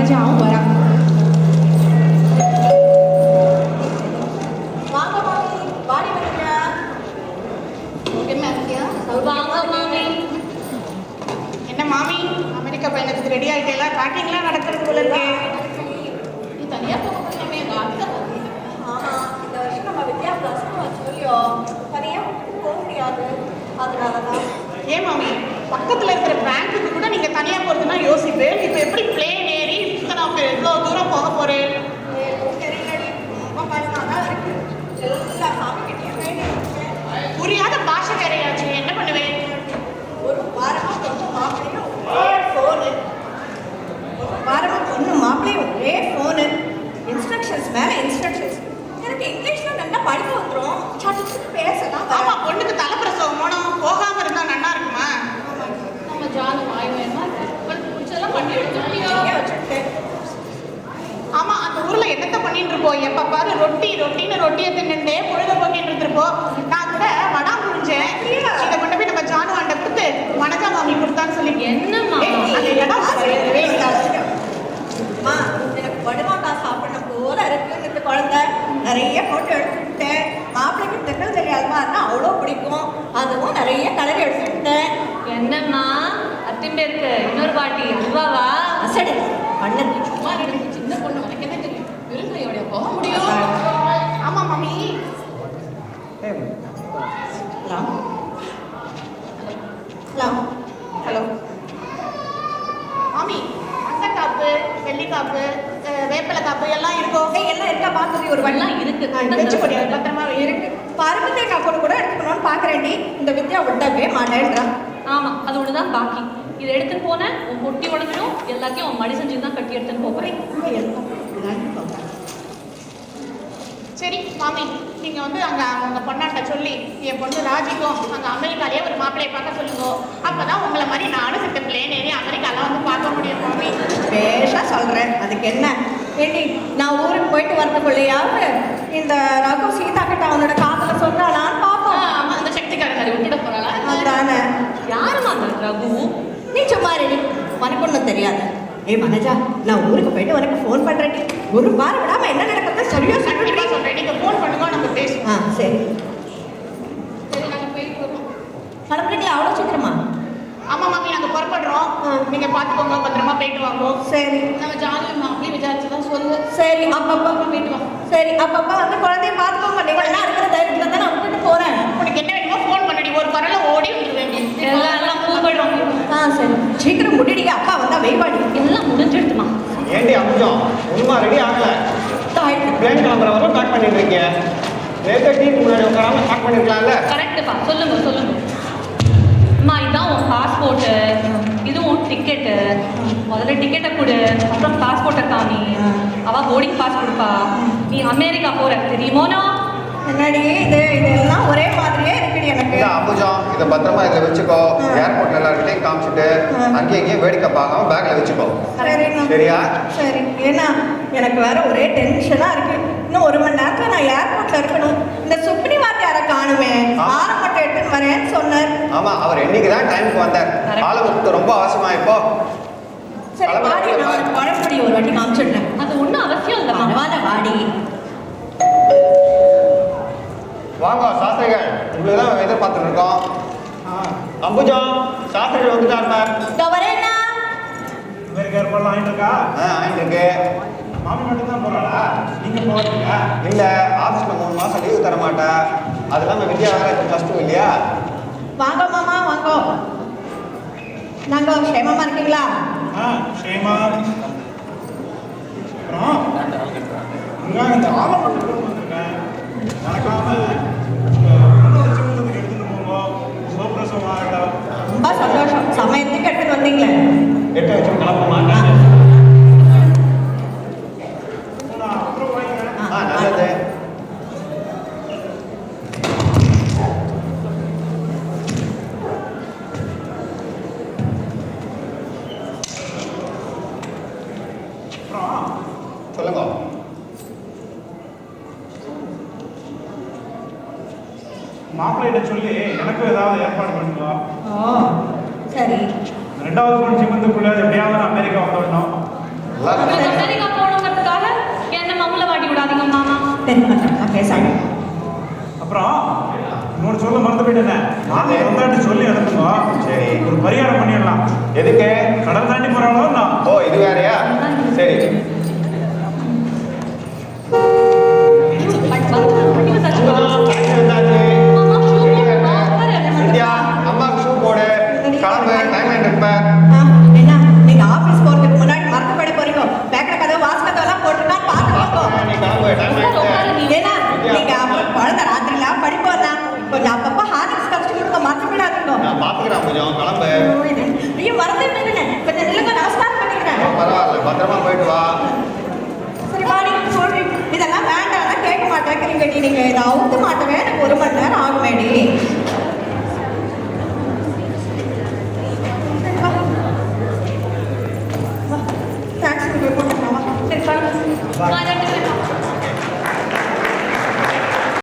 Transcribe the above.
வனஜாவும் வரா. வாங்க மாமி, வாடி வனஜா. ஓகேம்மா இருக்கியா? வாங்க மாமி. என்ன மாமி, அமெரிக்கா பயணத்துக்கு ரெடி ஆகிட்டேல? பேக்கிங்லாம் நடக்கிறது போல இருக்கே. நீ தனியாக போக முடியுமே, எங்கள் அத்தை. ஆமாம், இந்த வருஷம் நம்ம வித்யா ப்ளஸ் டூ வச்சுலையோ தனியாக போக முடியாது. அதனால தான். ஏன் மாமி, பக்கத்தில் இருக்கிற பேங்க்குக்கு கூட நீங்கள் தனியாக போகிறதுனா யோசிப்பேன். இப்போ எப்படி பிளேன் ஏறி இத்தனை எவ்வளோ தூரம் போக போகிறேன்? தெரியலடி, ரொம்ப கஷ்டம் தான் இருக்குது. எல்லா சாமிக்கிட்டையும் வேண்டி புரியாத பாஷை வேறையாச்சு, என்ன பண்ணுவேன்? ஒரு வாரமாக பொண்ணு மாப்பிள்ளையும் ஒரே ஃபோனு. ஒரு வாரமாக பொண்ணு மாப்பிள்ளையும் ஒரே ஃபோனு. இன்ஸ்ட்ரக்ஷன்ஸ் மேலே இன்ஸ்ட்ரக்ஷன்ஸ். எனக்கு இங்கிலீஷில் நல்லா படிக்க வந்துடும், சட்டுன்னு பேசலாம். ஆமாம், பொண்ணுக்கு தலைப்பிரசவம் போனோம், போகாமல் இருந்தால் நல்லா இருக்குமா? நம்ம ஜாலி வாய்வாயமா உங்களுக்கு பிடிச்சதெல்லாம் பண்ணி எடுத்துருக்கியா? வச்சுருக்கேன். ஆமாம், அந்த ஊரில் என்னத்தை பண்ணிட்டு இருப்போம்? எப்போ பாரு ரொட்டின்னு ரொட்டியை தின்னுட்டே பொழுத போக்கிட்டு இருந்திருப்போம். நான் கூட வடா முடிஞ்சேன். இதை கொண்டு போய் நம்ம ஜானுவாண்ட கொடுத்து வனஜா மாமி கொடுத்தான்னு சொல்லி என்னம்மா அந்த இடம் அம்மா, எனக்கு வடுமாக்கா சாப்பிடணும் போல இருக்குன்னு குழந்தை நிறைய போட்டு எடுத்துக்கிட்டேன். மாப்பிள்ளைக்கு தென்னல் தெரியாதுமா இருந்தால் அவ்வளோ பிடிக்கும். அதுவும் நிறைய கலர் எடுத்துக்கிட்டேன். என்னம்மா அத்திம்பே இருக்கு இன்னொரு பாட்டி அல்வாவா? அசடு பண்ணது சும்மா இருக்கு, சின்ன பொண்ணு உனக்கு என்ன தெரியும்? விருந்தையோட போக முடியும். ஆமாம் மாமி. ஹலோ மாமி, அசக்காப்பு, வெள்ளிக்காப்பு, வேப்பலை காப்பு எல்லாம் இருக்கும். எல்லாம் இருக்கா பார்த்துட்டு ஒரு எல்லாம் இருக்கு. வச்சு கொடி, பத்திரமா இருக்கு. பருவத்தை காப்போடு கூட எடுத்துக்கணும்னு பார்க்குறேன்டி. இந்த வித்யா விட்டவே மாட்டேன்றா. ஆமா, அது ஒண்ணுதான் பாக்கி. இதை எடுத்துன்னு போனேன், உன் பொட்டி உடஞ்சிடும். எல்லாத்தையும் உன் மடி செஞ்சு தான் கட்டி எடுத்துன்னு போகிறேன். சரி மாமி, நீங்கள் வந்து அங்கே அவங்க பொண்ணாட்ட சொல்லி என் பொண்ணு ராஜிக்கும் அங்கே அமெரிக்காலேயே ஒரு மாப்பிள்ளையை பார்க்க சொல்லுங்க. அப்போ தான் உங்களை மாதிரி நானும் சித்த பிளேன் ஏறி அமெரிக்காலாம் வந்து பார்க்க முடியும் மாமி. பேஷாக சொல்கிறேன், அதுக்கு என்ன ஏண்டி? நான் ஊருக்கு போயிட்டு வரதுக்குள்ளையாவது இந்த ரகு சீதா கிட்ட அவனோட காதலை சொல்கிறாளான்னு பார்ப்போம். ஆமா, அந்த சக்திக்காரன் விட்டுட போறாளா? அதுதானே. யாருமா அந்த ரகு? நீ சும்மா ரெடி, உனக்கு ஒன்றும் தெரியாது. ஏய் மனஜா, நான் ஊருக்கு போயிட்டு உனக்கு ஃபோன் பண்ணுறேன். ஒரு வாரம் விடாமல் என்ன நடக்குது சரியா கண்டிப்பாக சொல்கிறேன். நீங்கள் ஃபோன் பண்ணுங்க, நம்ம பேசுவோம். சரி. சரி, நாங்கள் போயிட்டு வரோம். கிளம்புறீங்களா அவ்வளோ சீக்கிரமா? ஆமாம் மாமி, நாங்கள் புறப்படுறோம். நீங்கள் பார்த்துக்கோங்க, பத்திரமா போயிட்டு வாங்க. சரி. நம்ம ஜாலி மாப்பிள்ளை விசாரிச்சுதான் சொல்லு. சரி, அப்பப்போ போயிட்டு வா. சரி, அப்பப்போ வந்து குழந்தைய பார்த்துக்கோங்க. நீங்கள் என்ன இருக்கிற தைரியத்தில் தான் நான் விட்டுட்டு போகிறேன். உனக்கு என்ன வேணுமோ ஃபோன் பண்ணி ஒரு குரலில் ஓடி வந்துடுவேன். எல்லாம் கூப்பிடுறோம். சரி, சீக்கிரம் முடிடிங்க. அப்பா வந்தா வெய்வாடி. எல்லாம் முடிஞ்சிடுமா? ஏண்டி அம்சம் ஒன்றுமா ரெடி ஆகலை? பிளேன் கிளம்புற வரை பேக் பண்ணிட்டு இருக்கீங்க. நேற்று டீக்கு முன்னாடி உட்காராம பேக் பண்ணிருக்கலாம்ல? கரெக்டுப்பா, சொல்லுங்க. அம்மா, இதான் உன் பாஸ்போர்ட்டு, இது உன் டிக்கெட்டு. முதல்ல டிக்கெட்டை கொடு, அப்புறம் பாஸ்போர்ட்டை காமி. அவள் போர்டிங் பாஸ் கொடுப்பா. நீ அமெரிக்கா போகிற தெரியுமோனா? என்னடி இதெல்லாம் ஒரே மாதிரியே இருக்குடி எனக்கு. இல்லை அம்புஜம், இதை பத்திரமா இதில் வச்சுக்கோ. ஏர்போர்ட்ல எல்லார்கிட்டையும் காமிச்சிட்டு அங்கேயும் இங்கேயும் வேடிக்கை பார்க்காம பேக்கில் வச்சுக்கோ. சரியா? சரி. ஏன்னா எனக்கு வேற ஒரே டென்ஷனாக இருக்கு. இன்னும் 1 மணி நேரத்தில் நான் ஏர்போர்ட்டில் இருக்கணும். இந்த சுப்னி வாத்தியாரை காணுமே, ஆரம் மட்டும் எடுத்துன்னு வரேன்னு சொன்னார். ஆமாம், அவர் என்னைக்கு தான் டைமுக்கு வந்தார். ஆளை கூப்பிட்டு ரொம்ப அவசியமா இப்போ. சரி வாடி, நான் உனக்கு பழப்பொடி ஒரு வாட்டி காமிச்சிடுறேன். அது ஒன்றும் அவசியம் இல்லைம்மா. வாடி. வாங்க சாஸ்திரிகள், உங்களுக்கு தான் எதிர்பார்த்துட்டு இருக்கோம். அம்புஜம், சாஸ்திரிகள் வந்துட்டார். வரேன்னா அமெரிக்கா ஏர்போர்ட்ல ஆயிட்டு இருக்கா? ஆயிட்டு இருக்கு. மாமி மட்டும் தான் போறாளா? நீங்க போறீங்களா? இல்லை, ஆஃபீஸில் 3 மாதம் லீவு தர மாட்டேன். அது இல்லாமல் வித்யா வேலை கஷ்டம் இல்லையா? வாங்க மாமா, வாங்க. நாங்கள் க்ஷேமமாக இருக்கீங்களா? ஷேமா. அப்புறம் இந்த ஆலமரம் வந்திருக்கேன். மறக்காம எடுத்துட்டு போங்க. சோப்ரசம் ஆகட்டும். ரொம்ப சந்தோஷம். சமயத்துக்கு எடுத்துட்டு வந்தீங்களே. எட்ட வச்சு கிளம்ப மாட்டேன். அப்புறம் வாங்க. நல்லது. சொல்லுங்க. மாப்பிள்ளைகிட்ட சொல்லி எனக்கும் ஏதாவது ஏற்பாடு பண்ணுங்க. சரி. 2வது பொண்ணு சிமந்துக்குள்ள எப்படியாவது அமெரிக்கா வந்துடணும். தென் பண்ணுறேன் பேசாங்க. அப்புறம் இன்னொரு சொல்ல மறந்து போயிட்டேன். நாளை வந்தாட்டு சொல்லி அனுப்புங்க. சரி. ஒரு பரிகாரம் பண்ணிடலாம். எதுக்கு? கடல் தாண்டி போறாங்களோ நான். ஓ இது வேறயா? சரி. இந்தியா அம்மாவுக்கு ஷூ போடு. கிளம்பு, டைம் ஆயிட்டு இருப்ப. என்ன நீங்கள் ஆஃபீஸ் போகிறதுக்கு முன்னாடி மறந்து போயிட போறீங்க. பேக்கில் கதவு வாசகத்தெல்லாம் போட்டுனா பார்த்து நீ கிளம்பு, டைம் ஆயிட்டு. ஏன்னா நீங்கள் அப்புறம் குழந்தை ராத்திரிலாம் படிப்போம்னா கொஞ்சம் அப்பப்போ ஹார்லிக்ஸ் கடிச்சு கொடுக்க மறந்து போயிடாதீங்க. நான் பாத்துக்கிறேன் கொஞ்சம், கிளம்பு. ஐயோ மறந்துட்டேங்க. கொஞ்சம் நில்லுங்க, நமஸ்காரம் பண்ணிக்கிறேன். பரவாயில்ல, பத்திரமா போயிட்டு வா. சரி வாடி சொல்றீங்க. இதெல்லாம் வேண்டாம்னா கேட்க மாட்டேங்கிறீங்க. நீங்கள் இதை அவுத்து மாட்டவே எனக்கு 1 மணி நேரம் ஆகுமேடி. தேங்க்ஸ் போட்டுக்கலாம். சரி,